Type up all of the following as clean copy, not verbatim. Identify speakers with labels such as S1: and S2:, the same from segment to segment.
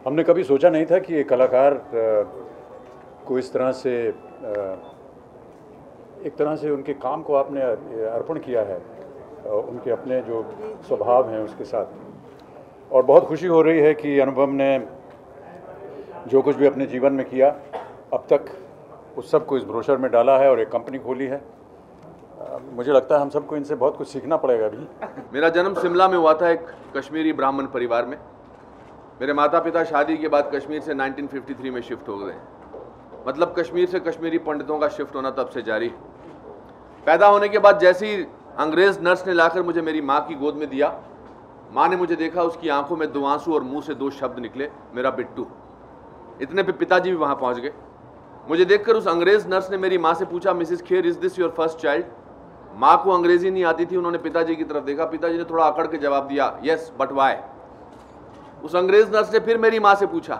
S1: हमने कभी सोचा नहीं था कि एक कलाकार को इस तरह से एक तरह से उनके काम को आपने अर्पण किया है उनके अपने जो स्वभाव हैं उसके साथ। और बहुत खुशी हो रही है कि अनुपम ने जो कुछ भी अपने जीवन में किया अब तक उस सब को इस ब्रोशर में डाला है और एक कंपनी खोली है। मुझे लगता है हम सबको इनसे बहुत कुछ सीखना पड़ेगा अभी।
S2: मेरा जन्म शिमला में हुआ था, एक कश्मीरी ब्राह्मण परिवार में। मेरे माता पिता शादी के बाद कश्मीर से 1953 में शिफ्ट हो गए। मतलब कश्मीर से कश्मीरी पंडितों का शिफ्ट होना तब से जारी। पैदा होने के बाद जैसी अंग्रेज नर्स ने लाकर मुझे मेरी माँ की गोद में दिया, माँ ने मुझे देखा, उसकी आंखों में 2 आंसू और मुंह से 2 शब्द निकले, मेरा बिट्टू। इतने पे पिताजी भी वहां पहुंच गए। मुझे देखकर उस अंग्रेज नर्स ने मेरी माँ से पूछा, Mrs Kher, is this your first child? माँ को अंग्रेजी नहीं आती थी, उन्होंने पिताजी की तरफ देखा। पिताजी ने थोड़ा अकड़ के जवाब दिया, यस बट वाई। उस अंग्रेज नर्स ने फिर मेरी माँ से पूछा,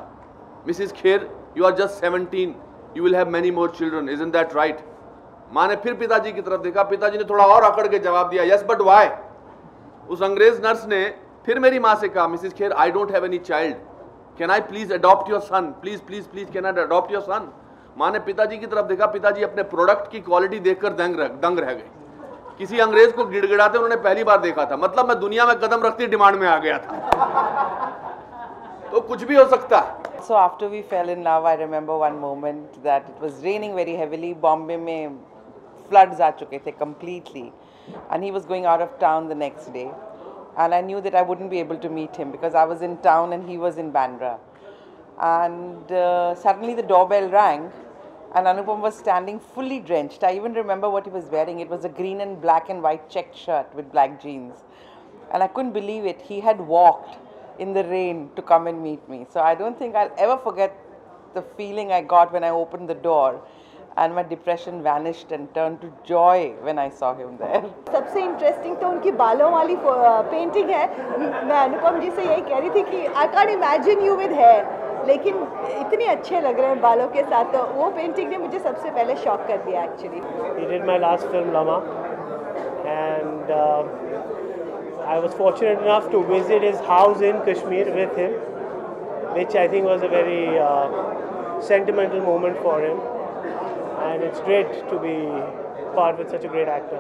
S2: Mrs Kher, you are just 17, you will have many more children, isn't that right? माँ ने फिर पिताजी की तरफ देखा। पिताजी ने थोड़ा और अकड़ के जवाब दिया, यस बट वाई। उस अंग्रेज नर्स ने फिर मेरी माँ से कहा, Mrs Kher, I don't have any child, can I please adopt your son, please please please can I adopt your son? माँ ने पिताजी की तरफ देखा। पिताजी अपने प्रोडक्ट की क्वालिटी देखकर दंग रह गए। किसी अंग्रेज को गिड़गिड़ाते उन्होंने पहली बार देखा था। मतलब मैं दुनिया में कदम रखती डिमांड में आ गया था। तो कुछ भी हो सकता है।
S3: So after we fell in love, I remember one moment that it was raining very heavily. Bombay में floods आ चुके थे completely, and he was going out of town the next day, and I knew that I wouldn't be able to meet him because I was in town and he was in Bandra. And suddenly the doorbell rang, and Anupam was standing fully drenched. I even remember what he was wearing. It was a green and black and white checked shirt with black jeans, and I couldn't believe it. He had walked in the rain to come and meet me. So I don't think I'll ever forget the feeling I got when I opened the door, and my depression vanished and turned to joy when I saw him there.
S4: सबसे interesting तो उनकी बालों वाली painting है। मैं अनुपम जी से यही कह रही थी कि I can't imagine you with hair, लेकिन इतने अच्छे लग रहे हैं बालों के साथ। तो वो पेंटिंग ने मुझे सबसे पहले शॉक कर दिया actually.
S5: He did my last film Lama, and I was fortunate enough to visit his house in Kashmir with him, which I think was a very sentimental moment for him, and it's great to be part with such a great actor.